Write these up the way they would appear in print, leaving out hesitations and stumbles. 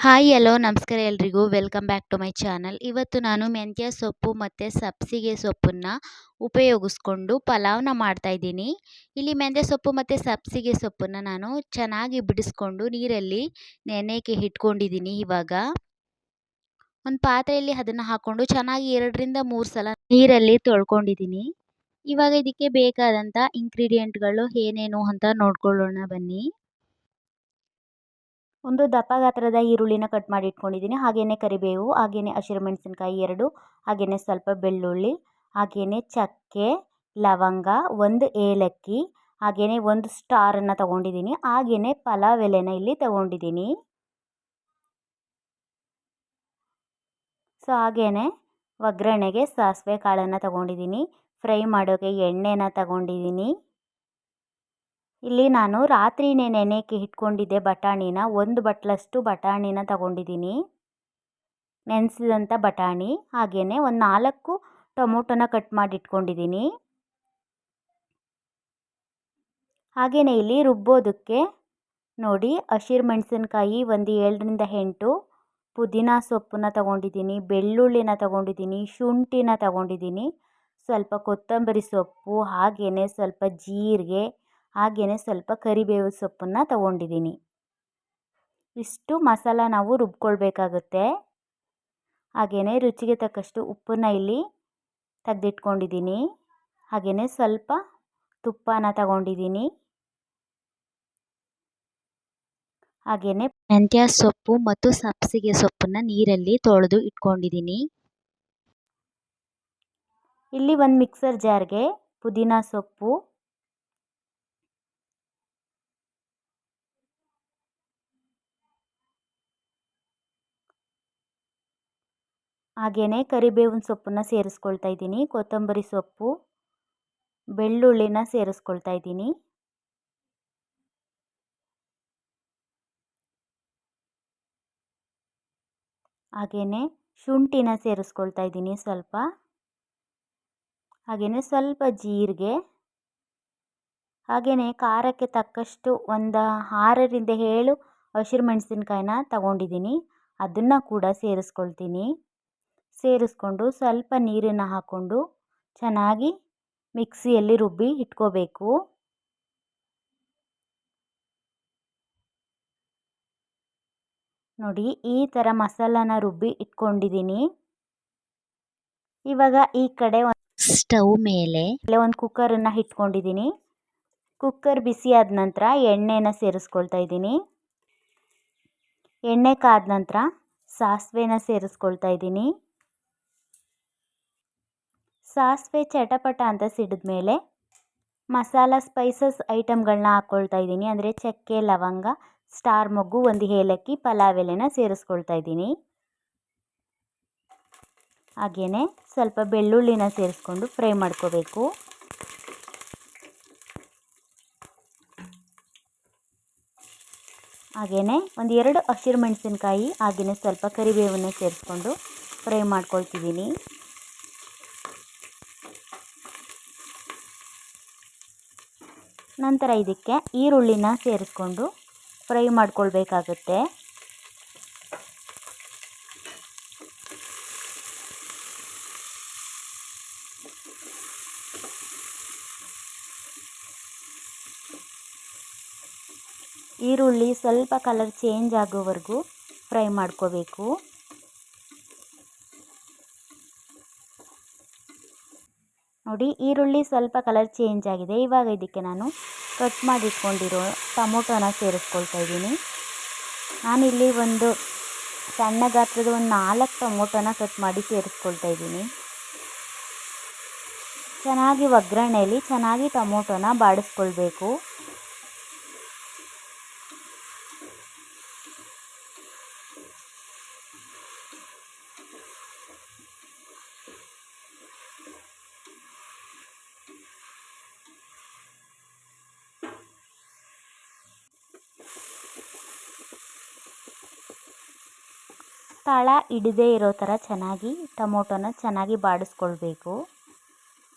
Hi hello ನಮಸ್ಕಾರ ಎಲ್ರಿಗೂ welcome back to my channel. ಇವತ್ತು ನಾನು ಮೆಂತ್ಯ ಸೊಪ್ಪು ಮತ್ತು ಸಬ್ಬಸಿಗೆ ಸೊಪ್ಪನ್ನು ಉಪಯೋಗಿಸ್ಕೊಂಡು ಪಲಾವ್ನ ಮಾಡ್ತಾಯಿದ್ದೀನಿ. ಇಲ್ಲಿ ಮೆಂತ್ಯ ಸೊಪ್ಪು ಮತ್ತು ಸಬ್ಬಸಿಗೆ ಸೊಪ್ಪನ್ನು ನಾನು ಚೆನ್ನಾಗಿ ಬಿಡಿಸ್ಕೊಂಡು ನೀರಲ್ಲಿ ನೆನೆಯೋಕ್ಕೆ ಇಟ್ಕೊಂಡಿದ್ದೀನಿ. ಇವಾಗ ಒಂದು ಪಾತ್ರೆಯಲ್ಲಿ ಅದನ್ನು ಹಾಕ್ಕೊಂಡು ಚೆನ್ನಾಗಿ 2 ರಿಂದ 3 ಸಲ ನೀರಲ್ಲಿ ತೊಳ್ಕೊಂಡಿದ್ದೀನಿ. ಇವಾಗ ಇದಕ್ಕೆ ಬೇಕಾದಂಥ ಇಂಗ್ರೀಡಿಯೆಂಟ್ಗಳು ಏನೇನು ಅಂತ ನೋಡ್ಕೊಳ್ಳೋಣ ಬನ್ನಿ. ಒಂದು ದಪ್ಪ ಗಾತ್ರದ ಈರುಳ್ಳಿನ ಕಟ್ ಮಾಡಿ ಇಟ್ಕೊಂಡಿದ್ದೀನಿ. ಹಾಗೆಯೇ ಕರಿಬೇವು, ಹಾಗೆಯೇ ಹಸಿರುಮೆಣಸಿನಕಾಯಿ 2, ಹಾಗೆಯೇ ಸ್ವಲ್ಪ ಬೆಳ್ಳುಳ್ಳಿ, ಹಾಗೆಯೇ ಚಕ್ಕೆ, ಲವಂಗ, 1 ಏಲಕ್ಕಿ, ಹಾಗೆಯೇ 1 ಸ್ಟಾರನ್ನು ತಗೊಂಡಿದ್ದೀನಿ. ಹಾಗೆಯೇ ಪಲಾವ್ ಎಲೆನ ಇಲ್ಲಿ ತಗೊಂಡಿದ್ದೀನಿ. ಹಾಗೆಯೇ ಒಗ್ಗರಣೆಗೆ ಸಾಸಿವೆ ಕಾಳನ್ನು ತಗೊಂಡಿದ್ದೀನಿ. ಫ್ರೈ ಮಾಡೋಕ್ಕೆ ಎಣ್ಣೆನ ತಗೊಂಡಿದ್ದೀನಿ. ಇಲ್ಲಿ ನಾನು ರಾತ್ರಿನೇ ನೆನೆಯೋಕ್ಕೆ ಇಟ್ಕೊಂಡಿದ್ದೆ ಬಟಾಣಿನ. 1 ಬಟ್ಲಷ್ಟು ಬಟಾಣಿನ ತಗೊಂಡಿದ್ದೀನಿ, ನೆನೆಸಿದಂಥ ಬಟಾಣಿ. ಹಾಗೆಯೇ ಒಂದು 4 ಟೊಮೊಟೊನ ಕಟ್ ಮಾಡಿ ಇಟ್ಕೊಂಡಿದ್ದೀನಿ. ಹಾಗೆಯೇ ಇಲ್ಲಿ ರುಬ್ಬೋದಕ್ಕೆ ನೋಡಿ ಹಸಿರುಮೆಣಸಿನಕಾಯಿ ಒಂದು 7 ರಿಂದ 8, ಪುದೀನ ಸೊಪ್ಪನ್ನ ತಗೊಂಡಿದ್ದೀನಿ, ಬೆಳ್ಳುಳ್ಳಿನ ತಗೊಂಡಿದ್ದೀನಿ, ಶುಂಠಿನ ತಗೊಂಡಿದ್ದೀನಿ, ಸ್ವಲ್ಪ ಕೊತ್ತಂಬರಿ ಸೊಪ್ಪು, ಹಾಗೆಯೇ ಸ್ವಲ್ಪ ಜೀರಿಗೆ, ಹಾಗೆಯೇ ಸ್ವಲ್ಪ ಕರಿಬೇವು ಸೊಪ್ಪನ್ನು ತಗೊಂಡಿದ್ದೀನಿ. ಇಷ್ಟು ಮಸಾಲ ನಾವು ರುಬ್ಕೊಳ್ಬೇಕಾಗುತ್ತೆ. ಹಾಗೆಯೇ ರುಚಿಗೆ ತಕ್ಕಷ್ಟು ಉಪ್ಪನ್ನು ಇಲ್ಲಿ ತೆಗೆದಿಟ್ಕೊಂಡಿದ್ದೀನಿ. ಹಾಗೆಯೇ ಸ್ವಲ್ಪ ತುಪ್ಪನ ತಗೊಂಡಿದ್ದೀನಿ. ಹಾಗೆಯೇ ಮೆಂತ್ಯ ಸೊಪ್ಪು ಮತ್ತು ಸಬ್ಬಸಿಗೆ ಸೊಪ್ಪನ್ನು ನೀರಲ್ಲಿ ತೊಳೆದು ಇಟ್ಕೊಂಡಿದ್ದೀನಿ. ಇಲ್ಲಿ ಒಂದು ಮಿಕ್ಸರ್ ಜಾರ್ಗೆ ಪುದೀನ ಸೊಪ್ಪು, ಹಾಗೆಯೇ ಕರಿಬೇವಿನ ಸೊಪ್ಪನ್ನು ಸೇರಿಸ್ಕೊಳ್ತಾ ಇದ್ದೀನಿ, ಕೊತ್ತಂಬರಿ ಸೊಪ್ಪು, ಬೆಳ್ಳುಳ್ಳಿನ ಸೇರಿಸ್ಕೊಳ್ತಾ ಇದ್ದೀನಿ. ಹಾಗೆಯೇ ಶುಂಠಿನ ಸೇರಿಸ್ಕೊಳ್ತಾ ಇದ್ದೀನಿ ಸ್ವಲ್ಪ, ಹಾಗೆಯೇ ಸ್ವಲ್ಪ ಜೀರಿಗೆ, ಹಾಗೆಯೇ ಖಾರಕ್ಕೆ ತಕ್ಕಷ್ಟು ಒಂದು 6 ರಿಂದ 7 ಹಸಿರುಮೆಣಸಿನ್ಕಾಯಿನ ತಗೊಂಡಿದ್ದೀನಿ. ಅದನ್ನು ಕೂಡ ಸೇರಿಸ್ಕೊಳ್ತೀನಿ. ಸೇರಿಸ್ಕೊಂಡು ಸ್ವಲ್ಪ ನೀರನ್ನು ಹಾಕ್ಕೊಂಡು ಚೆನ್ನಾಗಿ ಮಿಕ್ಸಿಯಲ್ಲಿ ರುಬ್ಬಿ ಇಟ್ಕೋಬೇಕು. ನೋಡಿ ಈ ಥರ ಮಸಾಲಾನ ರುಬ್ಬಿ ಇಟ್ಕೊಂಡಿದ್ದೀನಿ. ಇವಾಗ ಈ ಕಡೆ ಸ್ಟವ್ ಮೇಲೆ ಒಂದು ಕುಕ್ಕರನ್ನು ಇಟ್ಕೊಂಡಿದ್ದೀನಿ. ಕುಕ್ಕರ್ ಬಿಸಿ ಆದ ನಂತರ ಎಣ್ಣೆನ ಸೇರಿಸ್ಕೊಳ್ತಾ ಇದ್ದೀನಿ. ಎಣ್ಣೆ ಕಾದ ನಂತರ ಸಾಸಿವೆನ ಸೇರಿಸ್ಕೊಳ್ತಾ ಇದ್ದೀನಿ. ಸಾಸಿವೆ ಚಟಪಟ ಅಂತ ಸಿಡಿದ ಮೇಲೆ ಮಸಾಲ ಸ್ಪೈಸಸ್ ಐಟಮ್ಗಳನ್ನ ಹಾಕ್ಕೊಳ್ತಾ ಇದ್ದೀನಿ. ಅಂದರೆ ಚಕ್ಕೆ, ಲವಂಗ, ಸ್ಟಾರ್ ಮೊಗ್ಗು, 1 ಏಲಕ್ಕಿ, ಪಲಾವ್ ಎಲೆನ ಸೇರಿಸ್ಕೊಳ್ತಾ ಇದ್ದೀನಿ. ಹಾಗೆಯೇ ಸ್ವಲ್ಪ ಬೆಳ್ಳುಳ್ಳಿನ ಸೇರಿಸ್ಕೊಂಡು ಫ್ರೈ ಮಾಡ್ಕೋಬೇಕು. ಹಾಗೆಯೇ ಒಂದು 2 ಹಸಿರುಮೆಣಸಿನ್ಕಾಯಿ, ಹಾಗೆಯೇ ಸ್ವಲ್ಪ ಕರಿಬೇವನ್ನು ಸೇರಿಸ್ಕೊಂಡು ಫ್ರೈ ಮಾಡ್ಕೊಳ್ತಿದ್ದೀನಿ. ನಂತರ ಇದಕ್ಕೆ ಈರುಳ್ಳಿನ ಸೇರಿಸ್ಕೊಂಡು ಫ್ರೈ ಮಾಡ್ಕೊಳ್ಬೇಕಾಗುತ್ತೆ. ಈರುಳ್ಳಿ ಸ್ವಲ್ಪ ಕಲರ್ ಚೇಂಜ್ ಆಗೋವರೆಗೂ ಫ್ರೈ ಮಾಡ್ಕೋಬೇಕು. ನೋಡಿ ಈರುಳ್ಳಿ ಸ್ವಲ್ಪ ಕಲರ್ ಚೇಂಜ್ ಆಗಿದೆ. ಇವಾಗ ಇದಕ್ಕೆ ನಾನು ಕಟ್ ಮಾಡಿ ಇಟ್ಕೊಂಡಿರೋ ಟೊಮೊಟೊನ ಸೇರಿಸ್ಕೊಳ್ತಾ ಇದ್ದೀನಿ. ನಾನಿಲ್ಲಿ ಒಂದು ಸಣ್ಣ ಗಾತ್ರದ ಒಂದು 4 ಟೊಮೊಟೊನ ಕಟ್ ಮಾಡಿ ಸೇರಿಸ್ಕೊಳ್ತಾ ಇದ್ದೀನಿ. ಚೆನ್ನಾಗಿ ಒಗ್ಗರಣೆಯಲ್ಲಿ ಚೆನ್ನಾಗಿ ಟೊಮೊಟೊನ ಬಾಡಿಸ್ಕೊಳ್ಬೇಕು. ತಳ ಹಿಡದೇ ಇರೋ ಥರ ಚೆನ್ನಾಗಿ ಟೊಮೊಟೊನ ಚೆನ್ನಾಗಿ ಬಾಡಿಸ್ಕೊಳ್ಬೇಕು.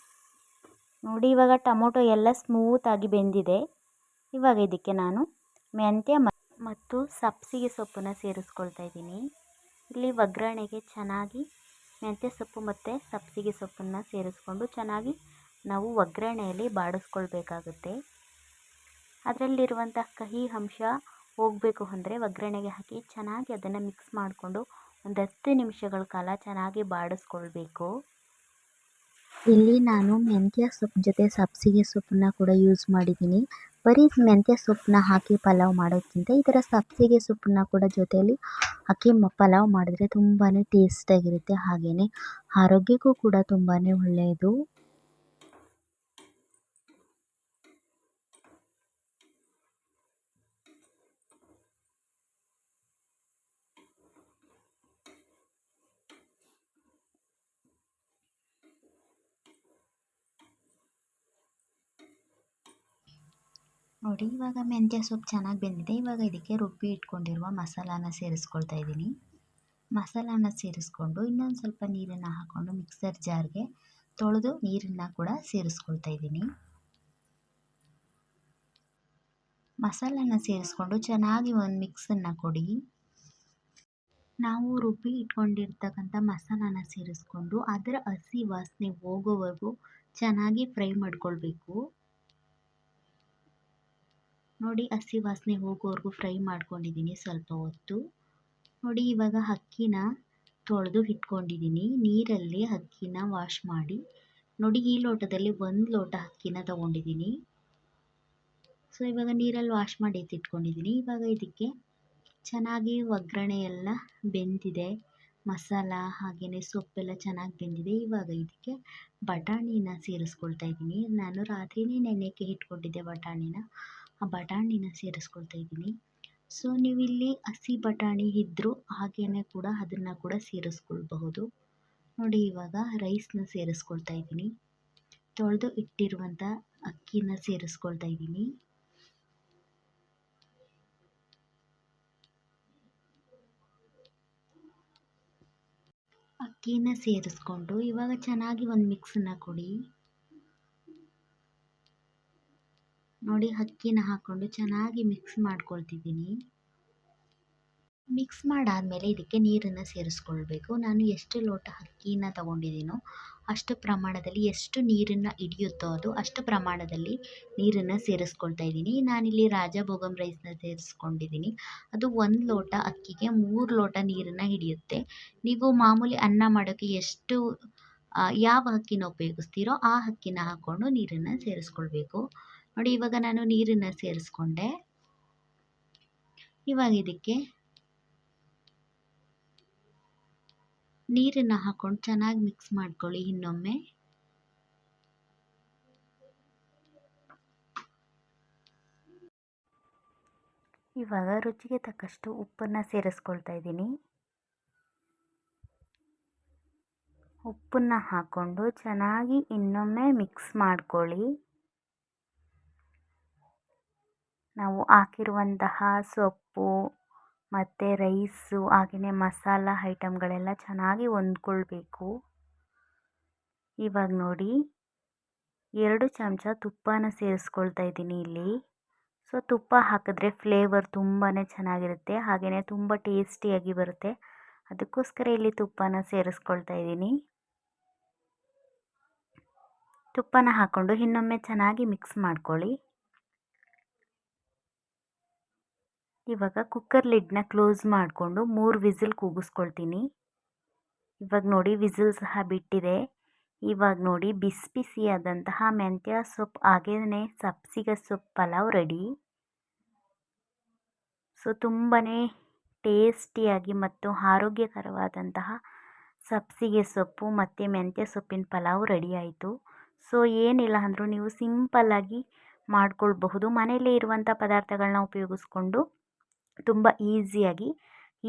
ನೋಡಿ ಇವಾಗ ಟೊಮೊಟೊ ಎಲ್ಲ ಸ್ಮೂತಾಗಿ ಬೆಂದಿದೆ. ಇವಾಗ ಇದಕ್ಕೆ ನಾನು ಮೆಂತ್ಯ ಮತ್ತು ಸಬ್ಬಸಿಗೆ ಸೊಪ್ಪನ್ನು ಸೇರಿಸ್ಕೊಳ್ತಾ ಇದ್ದೀನಿ. ಇಲ್ಲಿ ಒಗ್ಗರಣೆಗೆ ಚೆನ್ನಾಗಿ ಮೆಂತ್ಯ ಸೊಪ್ಪು ಮತ್ತು ಸಬ್ಬಸಿಗೆ ಸೊಪ್ಪನ್ನು ಸೇರಿಸ್ಕೊಂಡು ಚೆನ್ನಾಗಿ ನಾವು ಒಗ್ಗರಣೆಯಲ್ಲಿ ಬಾಡಿಸ್ಕೊಳ್ಬೇಕಾಗುತ್ತೆ. ಅದರಲ್ಲಿರುವಂಥ ಕಹಿ ಅಂಶ ಹೋಗಬೇಕು ಅಂದರೆ ಒಗ್ಗರಣೆಗೆ ಹಾಕಿ ಚೆನ್ನಾಗಿ ಅದನ್ನು ಮಿಕ್ಸ್ ಮಾಡಿಕೊಂಡು ಒಂದು 10 ನಿಮಿಷಗಳ ಕಾಲ ಚೆನ್ನಾಗಿ ಬಾಡಿಸ್ಕೊಳ್ಬೇಕು. ಇಲ್ಲಿ ನಾನು ಮೆಂತ್ಯ ಸೊಪ್ಪು ಜೊತೆ ಸಬ್ಬಸಿಗೆ ಸೊಪ್ಪನ್ನ ಕೂಡ ಯೂಸ್ ಮಾಡಿದ್ದೀನಿ. ಬರೀ ಮೆಂತ್ಯ ಸೊಪ್ಪನ್ನ ಹಾಕಿ ಪಲಾವ್ ಮಾಡೋದಕ್ಕಿಂತ ಈ ಥರ ಸಬ್ಬಸಿಗೆ ಸೊಪ್ಪನ್ನ ಕೂಡ ಜೊತೆಯಲ್ಲಿ ಹಾಕಿ ಪಲಾವ್ ಮಾಡಿದ್ರೆ ತುಂಬಾ ಟೇಸ್ಟಾಗಿರುತ್ತೆ. ಹಾಗೆಯೇ ಆರೋಗ್ಯಕ್ಕೂ ಕೂಡ ತುಂಬಾ ಒಳ್ಳೆಯದು. ನೋಡಿ, ಇವಾಗ ಮೆಂತ್ಯ ಸೊಪ್ಪು ಚೆನ್ನಾಗಿ ಬೆಂದಿದೆ. ಇವಾಗ ಇದಕ್ಕೆ ರುಬ್ಬಿ ಇಟ್ಕೊಂಡಿರುವ ಮಸಾಲಾನ ಸೇರಿಸ್ಕೊಳ್ತಾ ಇದ್ದೀನಿ. ಮಸಾಲಾನ ಸೇರಿಸ್ಕೊಂಡು ಇನ್ನೊಂದು ಸ್ವಲ್ಪ ನೀರನ್ನು ಹಾಕ್ಕೊಂಡು ಮಿಕ್ಸರ್ ಜಾರ್ಗೆ ತೊಳೆದು ನೀರನ್ನು ಕೂಡ ಸೇರಿಸ್ಕೊಳ್ತಾ ಇದ್ದೀನಿ. ಮಸಾಲಾನ ಸೇರಿಸ್ಕೊಂಡು ಚೆನ್ನಾಗಿ ಒಂದು ಮಿಕ್ಸನ್ನು ಕೊಡಿ. ನಾವು ರುಬ್ಬಿ ಇಟ್ಕೊಂಡಿರ್ತಕ್ಕಂಥ ಮಸಾಲಾನ ಸೇರಿಸ್ಕೊಂಡು ಅದರ ಹಸಿ ವಾಸನೆ ಹೋಗೋವರೆಗೂ ಚೆನ್ನಾಗಿ ಫ್ರೈ ಮಾಡ್ಕೊಳ್ಬೇಕು. ನೋಡಿ, ಹಸಿ ವಾಸನೆ ಹೋಗೋವರೆಗೂ ಫ್ರೈ ಮಾಡ್ಕೊಂಡಿದ್ದೀನಿ ಸ್ವಲ್ಪ ಹೊತ್ತು. ನೋಡಿ, ಇವಾಗ ಅಕ್ಕಿನ ತೊಳೆದು ಇಟ್ಕೊಂಡಿದ್ದೀನಿ. ನೀರಲ್ಲಿ ಅಕ್ಕಿನ ವಾಶ್ ಮಾಡಿ ನೋಡಿ, ಈ ಲೋಟದಲ್ಲಿ 1 ಲೋಟ ಅಕ್ಕಿನ ತೊಗೊಂಡಿದ್ದೀನಿ. ಸೊ ಇವಾಗ ನೀರಲ್ಲಿ ವಾಶ್ ಮಾಡಿ ಎತ್ತಿಟ್ಕೊಂಡಿದ್ದೀನಿ. ಇವಾಗ ಇದಕ್ಕೆ ಚೆನ್ನಾಗಿ ಒಗ್ಗರಣೆ ಎಲ್ಲ ಬೆಂದಿದೆ, ಮಸಾಲ ಹಾಗೆಯೇ ಸೊಪ್ಪೆಲ್ಲ ಚೆನ್ನಾಗಿ ಬೆಂದಿದೆ. ಇವಾಗ ಇದಕ್ಕೆ ಬಟಾಣಿನ ಸೇರಿಸ್ಕೊಳ್ತಾ ಇದ್ದೀನಿ. ನಾನು ರಾತ್ರಿಯೇ ನೆನೆಯೋಕ್ಕೆ ಇಟ್ಕೊಂಡಿದ್ದೆ ಬಟಾಣಿನ. ಆ ಬಟಾಣಿನ ಸೇರಿಸ್ಕೊಳ್ತಾ ಇದ್ದೀನಿ. ಸೊ ನೀವು ಇಲ್ಲಿ ಹಸಿ ಬಟಾಣಿ ಇದ್ದರೂ ಹಾಗೆಯೇ ಕೂಡ ಅದನ್ನು ಕೂಡ ಸೇರಿಸ್ಕೊಳ್ಬಹುದು. ನೋಡಿ, ಇವಾಗ ರೈಸ್ನ ಸೇರಿಸ್ಕೊಳ್ತಾ ಇದ್ದೀನಿ. ತೊಳೆದು ಇಟ್ಟಿರುವಂಥ ಅಕ್ಕಿನ ಸೇರಿಸ್ಕೊಳ್ತಾ ಇದ್ದೀನಿ. ಅಕ್ಕಿನ ಸೇರಿಸ್ಕೊಂಡು ಇವಾಗ ಚೆನ್ನಾಗಿ ಒಂದು ಮಿಕ್ಸನ್ನು ಕೊಡಿ. ನೋಡಿ, ಅಕ್ಕಿನ ಹಾಕ್ಕೊಂಡು ಚೆನ್ನಾಗಿ ಮಿಕ್ಸ್ ಮಾಡ್ಕೊಳ್ತಿದ್ದೀನಿ. ಮಿಕ್ಸ್ ಮಾಡಾದಮೇಲೆ ಇದಕ್ಕೆ ನೀರನ್ನು ಸೇರಿಸ್ಕೊಳ್ಬೇಕು. ನಾನು ಎಷ್ಟು ಲೋಟ ಅಕ್ಕಿನ ತಗೊಂಡಿದ್ದೀನೋ ಅಷ್ಟು ಪ್ರಮಾಣದಲ್ಲಿ ಎಷ್ಟು ನೀರನ್ನು ಹಿಡಿಯುತ್ತೋ ಅಷ್ಟು ಪ್ರಮಾಣದಲ್ಲಿ ನೀರನ್ನು ಸೇರಿಸ್ಕೊಳ್ತಾ ಇದ್ದೀನಿ. ನಾನಿಲ್ಲಿ ರಾಜಭೋಗಂ ರೈಸ್ನ ಸೇರಿಸ್ಕೊಂಡಿದ್ದೀನಿ. ಅದು 1 ಲೋಟ ಅಕ್ಕಿಗೆ 3 ಲೋಟ ನೀರನ್ನು ಹಿಡಿಯುತ್ತೆ. ನೀವು ಮಾಮೂಲಿ ಅನ್ನ ಮಾಡೋಕ್ಕೆ ಎಷ್ಟು ಯಾವ ಅಕ್ಕಿನ ಉಪಯೋಗಿಸ್ತೀರೋ ಆ ಅಕ್ಕಿನ ಹಾಕ್ಕೊಂಡು ನೀರನ್ನು ಸೇರಿಸ್ಕೊಳ್ಬೇಕು. ನೋಡಿ, ಇವಾಗ ನಾನು ನೀರನ್ನು ಸೇರಿಸ್ಕೊಂಡೆ. ಇವಾಗ ಇದಕ್ಕೆ ನೀರನ್ನು ಹಾಕ್ಕೊಂಡು ಚೆನ್ನಾಗಿ ಮಿಕ್ಸ್ ಮಾಡ್ಕೊಳ್ಳಿ ಇನ್ನೊಮ್ಮೆ. ಇವಾಗ ರುಚಿಗೆ ತಕ್ಕಷ್ಟು ಉಪ್ಪನ್ನು ಸೇರಿಸ್ಕೊಳ್ತಾ ಇದ್ದೀನಿ. ಉಪ್ಪನ್ನು ಹಾಕ್ಕೊಂಡು ಚೆನ್ನಾಗಿ ಇನ್ನೊಮ್ಮೆ ಮಿಕ್ಸ್ ಮಾಡ್ಕೊಳ್ಳಿ. ನಾವು ಹಾಕಿರುವಂತಹ ಸೊಪ್ಪು ಮತ್ತು ರೈಸು ಹಾಗೆಯೇ ಮಸಾಲ ಐಟಮ್ಗಳೆಲ್ಲ ಚೆನ್ನಾಗಿ ಹೊಂದ್ಕೊಳ್ಬೇಕು. ಇವಾಗ ನೋಡಿ, 2 ಚಮಚ ತುಪ್ಪನ ಸೇರಿಸ್ಕೊಳ್ತಾ ಇದ್ದೀನಿ ಇಲ್ಲಿ. ಸೊ ತುಪ್ಪ ಹಾಕಿದ್ರೆ ಫ್ಲೇವರ್ ತುಂಬಾ ಚೆನ್ನಾಗಿರುತ್ತೆ, ಹಾಗೆಯೇ ತುಂಬ ಟೇಸ್ಟಿಯಾಗಿ ಬರುತ್ತೆ. ಅದಕ್ಕೋಸ್ಕರ ಇಲ್ಲಿ ತುಪ್ಪನ ಸೇರಿಸ್ಕೊಳ್ತಾ ಇದ್ದೀನಿ. ತುಪ್ಪನ ಹಾಕ್ಕೊಂಡು ಇನ್ನೊಮ್ಮೆ ಚೆನ್ನಾಗಿ ಮಿಕ್ಸ್ ಮಾಡ್ಕೊಳ್ಳಿ. ಇವಾಗ ಕುಕ್ಕರ್ ಲಿಡ್ನ ಕ್ಲೋಸ್ ಮಾಡಿಕೊಂಡು 3 ವಿಸಿಲ್ ಕೂಗಿಸ್ಕೊಳ್ತೀನಿ. ಇವಾಗ ನೋಡಿ, ವಿಸಿಲ್ ಸಹ ಬಿಟ್ಟಿದೆ. ಇವಾಗ ನೋಡಿ, ಬಿಸಿ ಬಿಸಿಯಾದಂತಹ ಮೆಂತ್ಯ ಸೊಪ್ಪು ಹಾಗೆಯೇ ಸಬ್ಬಸಿಗೆ ಸೊಪ್ಪು ಪಲಾವ್ ರೆಡಿ. ಸೊ ತುಂಬಾ ಟೇಸ್ಟಿಯಾಗಿ ಮತ್ತು ಆರೋಗ್ಯಕರವಾದಂತಹ ಸಬ್ಬಸಿಗೆ ಸೊಪ್ಪು ಮತ್ತು ಮೆಂತ್ಯ ಸೊಪ್ಪಿನ ಪಲಾವ್ ರೆಡಿ ಆಯಿತು. ಸೊ ಏನಿಲ್ಲ ಅಂದರೂ ನೀವು ಸಿಂಪಲ್ಲಾಗಿ ಮಾಡ್ಕೊಳ್ಬಹುದು. ಮನೆಯಲ್ಲೇ ಇರುವಂಥ ಪದಾರ್ಥಗಳನ್ನ ಉಪಯೋಗಿಸ್ಕೊಂಡು ತುಂಬ ಈಸಿಯಾಗಿ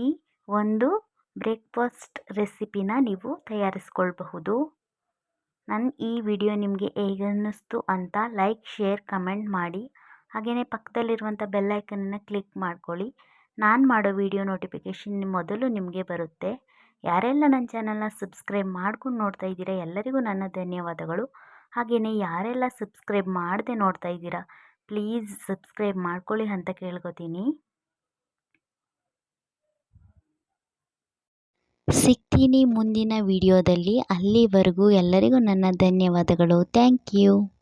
ಈ ಒಂದು ಬ್ರೇಕ್ಫಾಸ್ಟ್ ರೆಸಿಪಿನ ನೀವು ತಯಾರಿಸ್ಕೊಳ್ಬಹುದು. ನನ್ನ ಈ ವಿಡಿಯೋ ನಿಮಗೆ ಹೇಗೆ ಅನ್ನಿಸ್ತು ಅಂತ ಲೈಕ್, ಶೇರ್, ಕಮೆಂಟ್ ಮಾಡಿ. ಹಾಗೆಯೇ ಪಕ್ಕದಲ್ಲಿರುವಂಥ ಬೆಲ್ ಐಕನನ್ನು ಕ್ಲಿಕ್ ಮಾಡ್ಕೊಳ್ಳಿ. ನಾನು ಮಾಡೋ ವಿಡಿಯೋ ನೋಟಿಫಿಕೇಷನ್ ಮೊದಲು ನಿಮಗೆ ಬರುತ್ತೆ. ಯಾರೆಲ್ಲ ನನ್ನ ಚಾನಲ್ನ ಸಬ್ಸ್ಕ್ರೈಬ್ ಮಾಡ್ಕೊಂಡು ನೋಡ್ತಾ ಇದ್ದೀರಾ ಎಲ್ಲರಿಗೂ ನನ್ನ ಧನ್ಯವಾದಗಳು. ಹಾಗೆಯೇ ಯಾರೆಲ್ಲ ಸಬ್ಸ್ಕ್ರೈಬ್ ಮಾಡದೆ ನೋಡ್ತಾ ಇದ್ದೀರಾ ಪ್ಲೀಸ್ ಸಬ್ಸ್ಕ್ರೈಬ್ ಮಾಡ್ಕೊಳ್ಳಿ ಅಂತ ಕೇಳ್ಕೊತೀನಿ. ಸಿಗ್ತೀನಿ ಮುಂದಿನ ವಿಡಿಯೋದಲ್ಲಿ. ಅಲ್ಲಿವರೆಗೂ ಎಲ್ಲರಿಗೂ ನನ್ನ ಧನ್ಯವಾದಗಳು. Thank you.